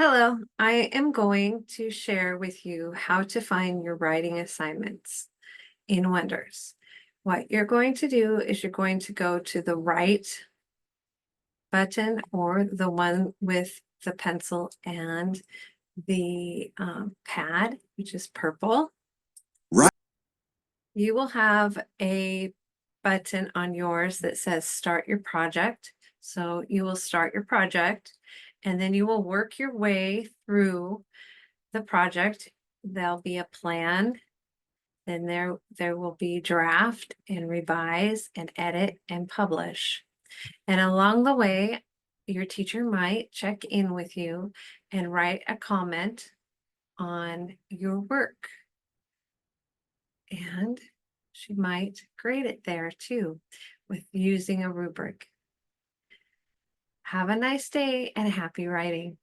Hello, I am going to share with you how to find your writing assignments in Wonders. What you're going to do is you're going to go to the right button or the one with the pencil and the pad, which is purple. Right. You will have a button on yours that says start your project. So you will start your project and then you will work your way through the project. There'll be a plan, then there will be draft and revise and edit and publish. And along the way, your teacher might check in with you and write a comment on your work. And she might grade it there too with using a rubric. Have a nice day and happy writing.